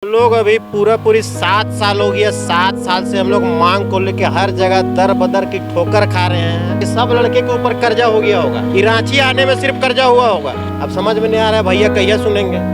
लोग अभी पूरी 7 साल हो गया। 7 साल से हम लोग मांग को लेके हर जगह दर बदर की ठोकर खा रहे हैं। सब लड़के के ऊपर कर्जा हो गया होगा। रांची आने में सिर्फ कर्जा हुआ होगा। अब समझ में नहीं आ रहा है भैया कहिया सुनेंगे।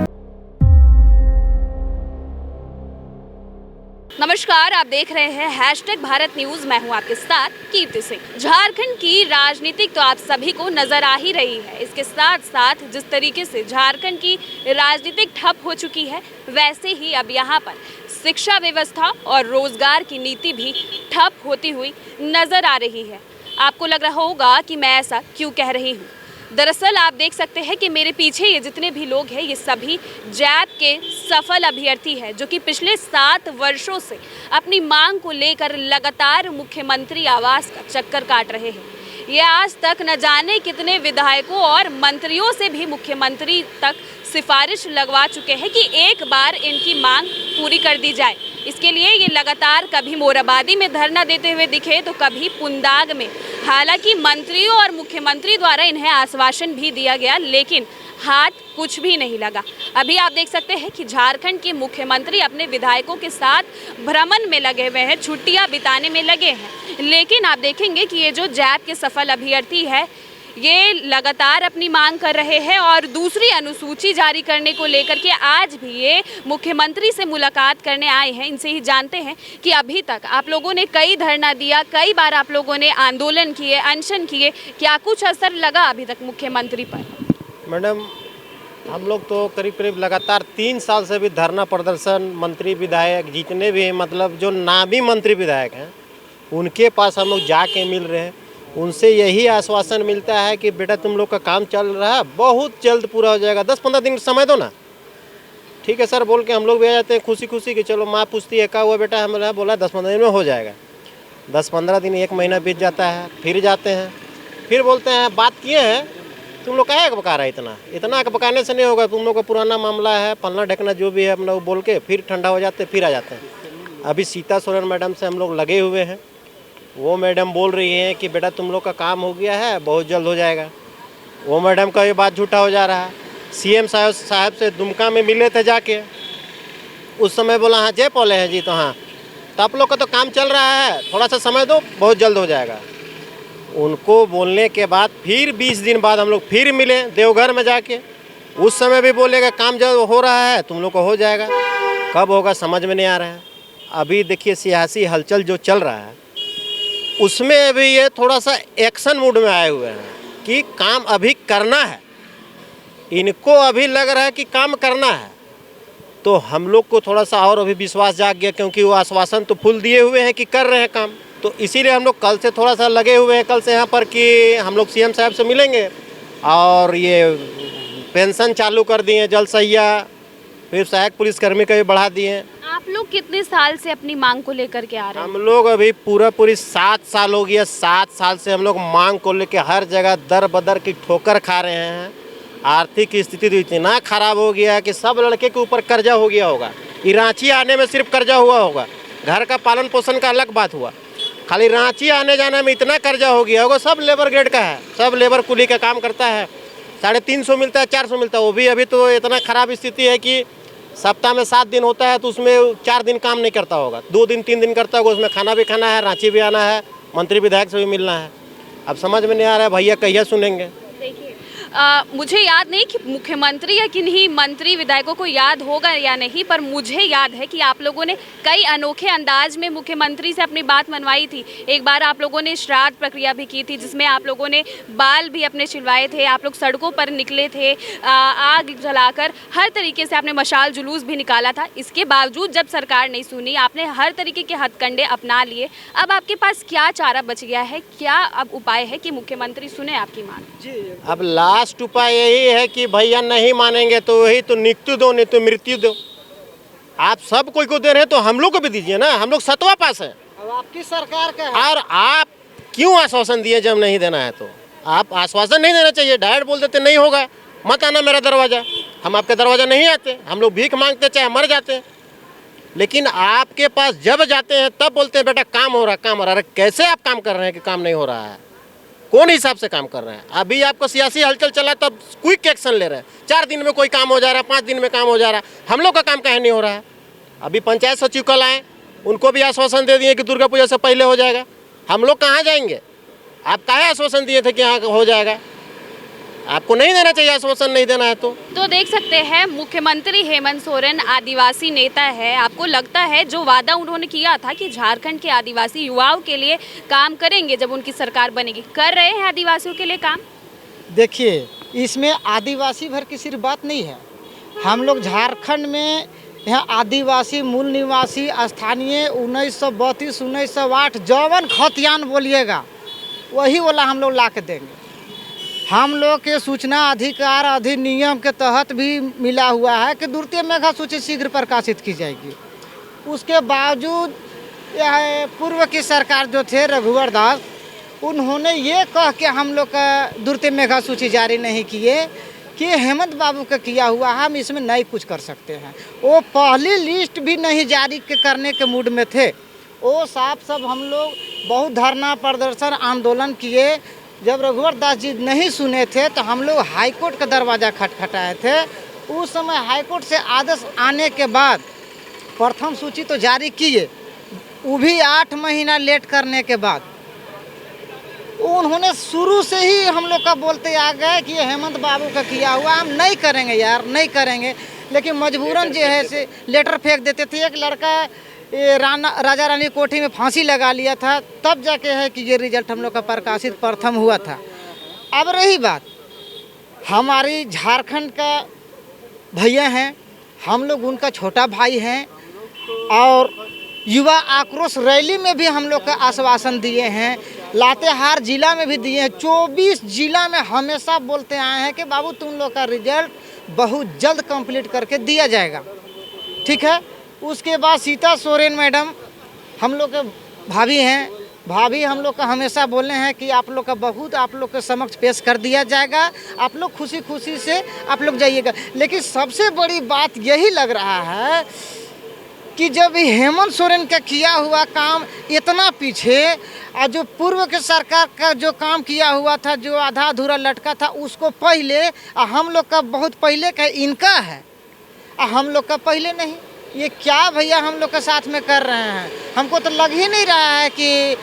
नमस्कार, आप देख रहे हैं #भारत न्यूज। मैं हूं आपके साथ कीर्ति सिंह। झारखंड की राजनीतिक तो आप सभी को नजर आ ही रही है। इसके साथ साथ जिस तरीके से झारखंड की राजनीतिक ठप हो चुकी है, वैसे ही अब यहाँ पर शिक्षा व्यवस्था और रोजगार की नीति भी ठप होती हुई नजर आ रही है। आपको लग रहा होगा कि मैं ऐसा क्यों कह रही हूँ। दरअसल आप देख सकते हैं कि मेरे पीछे ये जितने भी लोग हैं, ये सभी जैप के सफल अभ्यर्थी हैं, जो कि पिछले 7 वर्षों से अपनी मांग को लेकर लगातार मुख्यमंत्री आवास का चक्कर काट रहे हैं। ये आज तक न जाने कितने विधायकों और मंत्रियों से भी मुख्यमंत्री तक सिफारिश लगवा चुके हैं कि एक बार इनकी मांग पूरी कर दी जाए। इसके लिए ये लगातार कभी मोराबादी में धरना देते हुए दिखे तो कभी पुंदाग में। हालांकि मंत्रियों और मुख्यमंत्री द्वारा इन्हें आश्वासन भी दिया गया, लेकिन हाथ कुछ भी नहीं लगा। अभी आप देख सकते हैं कि झारखंड के मुख्यमंत्री अपने विधायकों के साथ भ्रमण में लगे हुए हैं, छुट्टियां बिताने में लगे हैं। लेकिन आप देखेंगे कि ये जो जैप के सफल अभ्यर्थी है, ये लगातार अपनी मांग कर रहे हैं और दूसरी अनुसूची जारी करने को लेकर के आज भी ये मुख्यमंत्री से मुलाकात करने आए हैं। इनसे ही जानते हैं कि अभी तक आप लोगों ने कई धरना दिया, कई बार आप लोगों ने आंदोलन किए, अनशन किए, क्या कुछ असर लगा अभी तक मुख्यमंत्री पर? मैडम, हम लोग तो करीब लगातार 3 साल से भी धरना प्रदर्शन, मंत्री विधायक जितने भी हैं, मतलब जो नामी मंत्री विधायक हैं, उनके पास हम लोग जाके मिल रहे हैं। उनसे यही आश्वासन मिलता है कि बेटा तुम लोग का काम चल रहा है, बहुत जल्द पूरा हो जाएगा, 10-15 दिन समय दो ना। ठीक है सर बोल के हम लोग भी आ जाते हैं खुशी कि चलो। माँ पूछती है क्या हुआ बेटा, हमारा बोला 10-15 दिन में हो जाएगा। 10-15 दिन, 1 महीना बीत जाता है, फिर जाते हैं, फिर बोलते हैं बात किए हैं, तुम लोग काहे बका रहा है, इतना बकाने से नहीं होगा, तुम लोग का पुराना मामला है, पलना ढकना जो भी है हम लोग बोल के फिर ठंडा हो जाते, फिर आ जाते हैं। अभी सीता सोरेन मैडम से हम लोग लगे हुए हैं। वो मैडम बोल रही हैं कि बेटा तुम लोग का काम हो गया है, बहुत जल्द हो जाएगा। वो मैडम का ये बात झूठा हो जा रहा है। सीएम साहब से दुमका में मिले थे जाके, उस समय बोला हाँ जय पौले हैं जी, तो हाँ तो आप लोग का तो काम चल रहा है, थोड़ा सा समय दो, बहुत जल्द हो जाएगा। उनको बोलने के बाद फिर 20 दिन बाद हम लोग फिर मिले देवघर में जाके, उस समय भी बोलेगा काम जल्द हो रहा है, तुम लोग को हो जाएगा। कब होगा समझ में नहीं आ रहा है। अभी देखिए सियासी हलचल जो चल रहा है, उसमें अभी ये थोड़ा सा एक्शन मूड में आए हुए हैं कि काम अभी करना है। इनको अभी लग रहा है कि काम करना है, तो हम लोग को थोड़ा सा और अभी विश्वास जाग गया, क्योंकि वो आश्वासन तो फुल दिए हुए हैं कि कर रहे हैं काम। तो इसीलिए हम लोग कल से थोड़ा सा लगे हुए हैं, कल से यहाँ पर कि हम लोग सीएम साहब से मिलेंगे और ये पेंशन चालू कर दिए, जल सहिया, फिर सहायक पुलिसकर्मी का भी बढ़ा दिए। आप लोग कितने साल से अपनी मांग को लेकर के आ रहे हैं? हम लोग अभी पूरी 7 साल हो गया। 7 साल से हम लोग मांग को लेके हर जगह दर बदर की ठोकर खा रहे हैं। आर्थिक स्थिति तो इतना खराब हो गया कि सब लड़के के ऊपर कर्जा हो गया होगा। रांची आने में सिर्फ कर्जा हुआ होगा, घर का पालन पोषण का अलग बात हुआ, खाली रांची आने जाने में इतना कर्जा हो गया होगा। सब लेबर ग्रेड का है, सब लेबर कुली का काम करता है, 350 मिलता है, 400 मिलता है। वो भी अभी तो इतना खराब स्थिति है कि सप्ताह में 7 दिन होता है तो उसमें 4 दिन काम नहीं करता होगा, 2 दिन 3 दिन करता होगा। उसमें खाना भी खाना है, रांची भी आना है, मंत्री विधायक से भी मिलना है। अब समझ में नहीं आ रहा है भैया कहिया सुनेंगे। देखिए, मुझे याद नहीं कि मुख्यमंत्री या किन्हीं मंत्री विधायकों को याद होगा या नहीं, पर मुझे याद है कि आप लोगों ने कई अनोखे अंदाज में मुख्यमंत्री से अपनी बात मनवाई थी। एक बार आप लोगों ने श्राद्ध प्रक्रिया भी की थी, जिसमें आप लोगों ने बाल भी अपने छिलवाए थे, आप लोग सड़कों पर निकले थे, आग जलाकर हर तरीके से आपने मशाल जुलूस भी निकाला था। इसके बावजूद जब सरकार नहीं सुनी, आपने हर तरीके के हथकंडे अपना लिए। अब आपके पास क्या चारा बच गया है, क्या अब उपाय है कि मुख्यमंत्री सुने आपकी मांग? अब लास्ट उपाय यही है कि भैया नहीं मानेंगे तो वही तो मृत्यु दो, नहीं तो मृत्यु दो। आप सब कोई को दे रहे हैं तो हम लोग को भी दीजिए ना, हम लोग 7वां पास है। अब आपकी सरकार का है। और आप क्यों आश्वासन दिए जब नहीं देना है? तो आप आश्वासन नहीं देना चाहिए, डायरेक्ट बोल देते नहीं होगा, मत आना मेरा दरवाजा, हम आपके दरवाजा नहीं आते, हम लोग भीख मांगते चाहे मर जाते हैं। लेकिन आपके पास जब जाते हैं तब बोलते हैं बेटा काम हो रहा, काम हो रहा। अरे कैसे आप काम कर रहे हैं कि काम नहीं हो रहा है? कौन हिसाब से काम कर रहे हैं? अभी आपको सियासी हलचल चला तब क्विक एक्शन ले रहे हैं, 4 दिन में कोई काम हो जा रहा है, 5 दिन में काम हो जा रहा है। हम लोग का काम काहे नहीं हो रहा है? अभी पंचायत सचिव कल आए, उनको भी आश्वासन दे दिए कि दुर्गा पूजा से पहले हो जाएगा। हम लोग कहाँ जाएंगे? आप काहे आश्वासन दिए थे कि यहाँ हो जाएगा? आपको नहीं देना चाहिए आश्वासन, नहीं देना है तो देख सकते हैं मुख्यमंत्री हेमंत सोरेन आदिवासी नेता है। आपको लगता है जो वादा उन्होंने किया था कि झारखंड के आदिवासी युवाओं के लिए काम करेंगे जब उनकी सरकार बनेगी, कर रहे हैं आदिवासियों के लिए काम? देखिए, इसमें आदिवासी भर की सिर्फ बात नहीं है। हम लोग झारखंड में यहाँ आदिवासी मूल निवासी स्थानीय 1932 1908 जौवन खतियान बोलिएगा वही वाला हम लोग ला के देंगे। हम लोग के सूचना अधिकार अधिनियम के तहत भी मिला हुआ है कि द्वितीय मेघा सूची शीघ्र प्रकाशित की जाएगी। उसके बावजूद यह पूर्व की सरकार जो थे रघुवर दास, उन्होंने ये कह के हम लोग का द्वितीय मेघा सूची जारी नहीं किए कि हेमंत बाबू का किया हुआ हम इसमें नहीं कुछ कर सकते हैं। वो पहली लिस्ट भी नहीं जारी करने के मूड में थे। वो साफ सब हम लोग बहुत धरना प्रदर्शन आंदोलन किए। जब रघुवर दास जी नहीं सुने थे तो हम लोग हाईकोर्ट का दरवाज़ा खटखटाए थे। उस समय हाईकोर्ट से आदेश आने के बाद प्रथम सूची तो जारी किए, वो भी 8 महीना लेट करने के बाद। उन्होंने शुरू से ही हम लोग का बोलते आ गए कि ये हेमंत बाबू का किया हुआ हम नहीं करेंगे यार, नहीं करेंगे। लेकिन मजबूरन जो है से लेटर फेंक देते थे। एक लड़का ये राजा रानी कोठी में फांसी लगा लिया था, तब जाके है कि ये रिजल्ट हम लोग का प्रकाशित प्रथम हुआ था। अब रही बात हमारी झारखंड का भैया हैं, हम लोग उनका छोटा भाई हैं और युवा आक्रोश रैली में भी हम लोग का आश्वासन दिए हैं, लातेहार जिला में भी दिए हैं। 24 जिला में हमेशा बोलते आए हैं कि बाबू तुम लोग का रिजल्ट बहुत जल्द कंप्लीट करके दिया जाएगा, ठीक है। उसके बाद सीता सोरेन मैडम हम लोग के भाभी हैं, भाभी हम लोग का हमेशा बोले हैं कि आप लोग का बहुत आप लोग के समक्ष पेश कर दिया जाएगा, आप लोग खुशी खुशी से आप लोग जाइएगा। लेकिन सबसे बड़ी बात यही लग रहा है कि जब हेमंत सोरेन का किया हुआ काम इतना पीछे और जो पूर्व के सरकार का जो काम किया हुआ था जो आधा अधूरा लटका था उसको पहले, हम लोग का बहुत पहले का इनका है, हम लोग का पहले नहीं। ये क्या भैया हम लोग के साथ में कर रहे हैं? हमको तो लग ही नहीं रहा है कि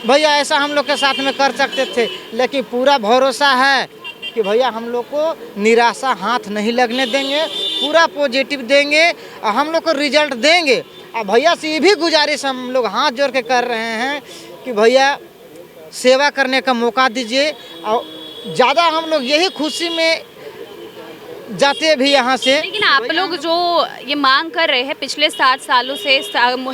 भैया ऐसा हम लोग के साथ में कर सकते थे। लेकिन पूरा भरोसा है कि भैया हम लोग को निराशा हाथ नहीं लगने देंगे, पूरा पॉजिटिव देंगे और हम लोग को रिजल्ट देंगे। और भैया से ये भी गुजारिश हम लोग हाथ जोड़ के कर रहे हैं कि भैया सेवा करने का मौका दीजिए। और ज़्यादा हम लोग यही खुशी में जाते भी यहाँ से। लेकिन आप लोग जो ये मांग कर रहे हैं पिछले 7 सालों से,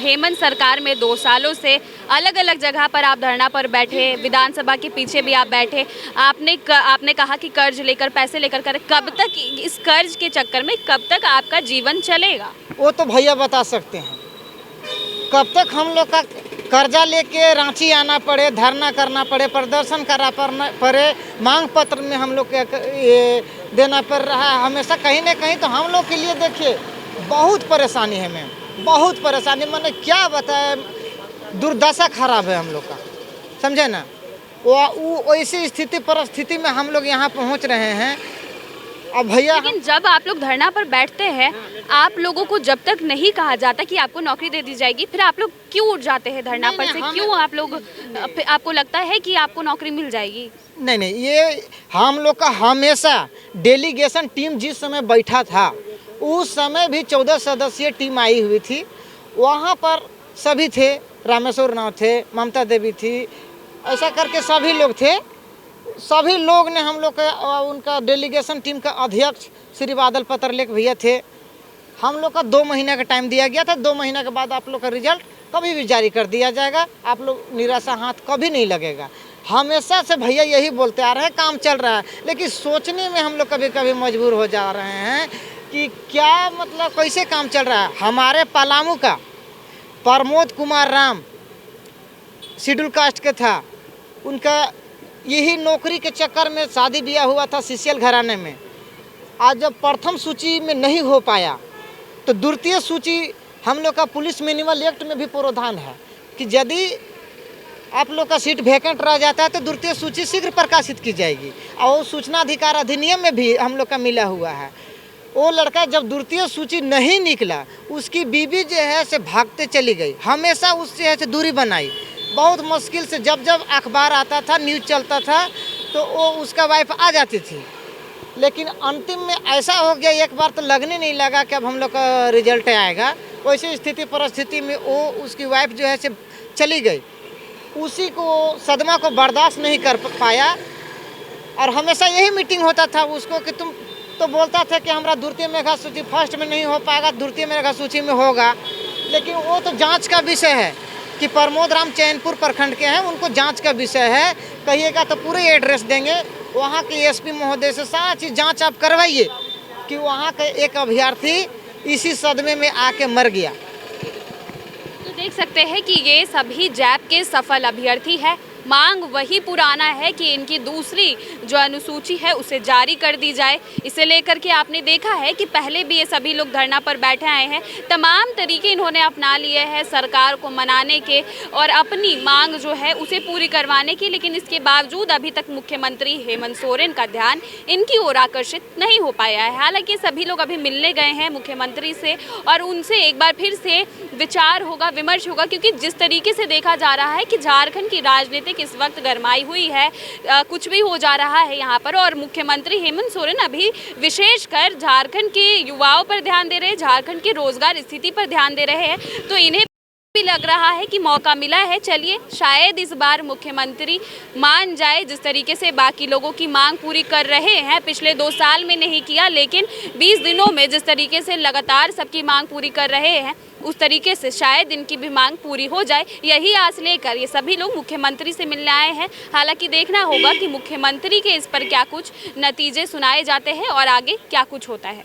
हेमंत सरकार में 2 सालों से अलग अलग जगह पर आप धरना पर बैठे, विधानसभा के पीछे भी आप बैठे, आपने कहा कि कर्ज लेकर पैसे लेकर कब तक इस कर्ज के चक्कर में कब तक आपका जीवन चलेगा? वो तो भैया बता सकते हैं। कब तक हम लोग का कर्जा लेके रांची आना पड़े, धरना करना पड़े, प्रदर्शन करना पड़े, मांग पत्र में हम लोग ये देना पड़ रहा है हमेशा कहीं न कहीं। तो हम लोग के लिए देखिए बहुत परेशानी है मैम, बहुत परेशानी। मैंने क्या बताया, दुर्दशा खराब है हम लोग का, समझे ना। वो ऐसी स्थिति परिस्थिति में हम लोग यहाँ पहुँच रहे हैं। अब भैया लेकिन जब आप लोग धरना पर बैठते हैं, आप लोगों को जब तक नहीं कहा जाता कि आपको नौकरी दे दी जाएगी, फिर आप लोग क्यों उठ जाते हैं धरना पर से? क्यों आप लोग, आपको लगता है कि आपको नौकरी मिल जाएगी? नहीं, ये हम लोग का हमेशा डेलीगेशन टीम जिस समय बैठा था उस समय भी 14 सदस्यीय टीम आई हुई थी। वहाँ पर सभी थे, रामेश्वर राव थे, ममता देवी थी, ऐसा करके सभी लोग थे। सभी लोग ने हम लोग का उनका डेलीगेशन टीम का अध्यक्ष श्री बादल पत्रलेख भैया थे। हम लोग का 2 महीने का टाइम दिया गया था। 2 महीने के बाद आप लोग का रिजल्ट कभी भी जारी कर दिया जाएगा, आप लोग निराशा हाथ कभी नहीं लगेगा। हमेशा से भैया यही बोलते आ रहे हैं, काम चल रहा है। लेकिन सोचने में हम लोग कभी कभी मजबूर हो जा रहे हैं कि क्या मतलब कैसे काम चल रहा है। हमारे पलामू का प्रमोद कुमार राम शेड्यूल कास्ट के था, उनका यही नौकरी के चक्कर में शादी ब्याह हुआ था सीसीएल घराने में। आज जब प्रथम सूची में नहीं हो पाया तो द्वितीय सूची हम लोग का पुलिस मैनुअल एक्ट में भी प्रावधान है कि यदि आप लोग का सीट वैकेंट रह जाता है तो द्वितीय सूची शीघ्र प्रकाशित की जाएगी। और सूचना अधिकार अधिनियम में भी हम लोग का मिला हुआ है। वो लड़का जब द्वितीय सूची नहीं निकला, उसकी बीवी जो है से भागते चली गई, हमेशा उससे है से दूरी बनाई। बहुत मुश्किल से जब जब अखबार आता था, न्यूज़ चलता था, तो वो उसका वाइफ आ जाती थी। लेकिन अंतिम में ऐसा हो गया, एक बार तो लगने नहीं लगा कि अब हम लोग का रिजल्ट आएगा। वैसी स्थिति परिस्थिति में वो उसकी वाइफ जो है से चली गई। उसी को सदमा को बर्दाश्त नहीं कर पाया, और हमेशा यही मीटिंग होता था उसको कि तुम तो बोलता था कि हमारा द्वितीय मेधा सूची फर्स्ट में नहीं हो पाएगा, द्वितीय मेधा सूची में होगा। लेकिन वो तो जांच का विषय है कि प्रमोद राम चैनपुर प्रखंड के हैं, उनको जांच का विषय है। कहिएगा तो पूरे एड्रेस देंगे, वहाँ के एसपी महोदय से सारा चीज़ जांच आप करवाइए कि वहाँ का एक अभ्यर्थी इसी सदमे में आके मर गया। तो देख सकते हैं कि ये सभी जैप के सफल अभ्यर्थी हैं। मांग वही पुराना है कि इनकी दूसरी जो अनुसूची है उसे जारी कर दी जाए। इसे लेकर के आपने देखा है कि पहले भी ये सभी लोग धरना पर बैठे आए हैं। तमाम तरीके इन्होंने अपना लिए हैं सरकार को मनाने के और अपनी मांग जो है उसे पूरी करवाने की, लेकिन इसके बावजूद अभी तक मुख्यमंत्री हेमंत सोरेन का ध्यान इनकी ओर आकर्षित नहीं हो पाया है। हालांकि सभी लोग अभी मिलने गए हैं मुख्यमंत्री से और उनसे एक बार फिर से विचार होगा, विमर्श होगा, क्योंकि जिस तरीके से देखा जा रहा है कि झारखंड की राजनीति इस वक्त गरमाई हुई है, कुछ भी हो जा रहा है यहाँ पर, और मुख्यमंत्री हेमंत सोरेन अभी विशेषकर झारखंड के युवाओं पर ध्यान दे रहे हैं, झारखंड की रोजगार स्थिति पर ध्यान दे रहे हैं। तो इन्हें भी लग रहा है कि मौका मिला है। चलिए, शायद इस बार मुख्यमंत्री मान जाए। जिस तरीके से बाकी लोगों की मांग पूरी कर रहे हैं, पिछले 2 साल में नहीं किया, लेकिन 20 दिनों में जिस तरीके से लगातार सबकी मांग पूरी कर रहे हैं, उस तरीके से शायद इनकी भी मांग पूरी हो जाए। यही आस लेकर ये सभी लोग मुख्यमंत्री से मिलने आए हैं। हालांकि देखना होगा कि मुख्यमंत्री के इस पर क्या कुछ नतीजे सुनाए जाते हैं और आगे क्या कुछ होता है।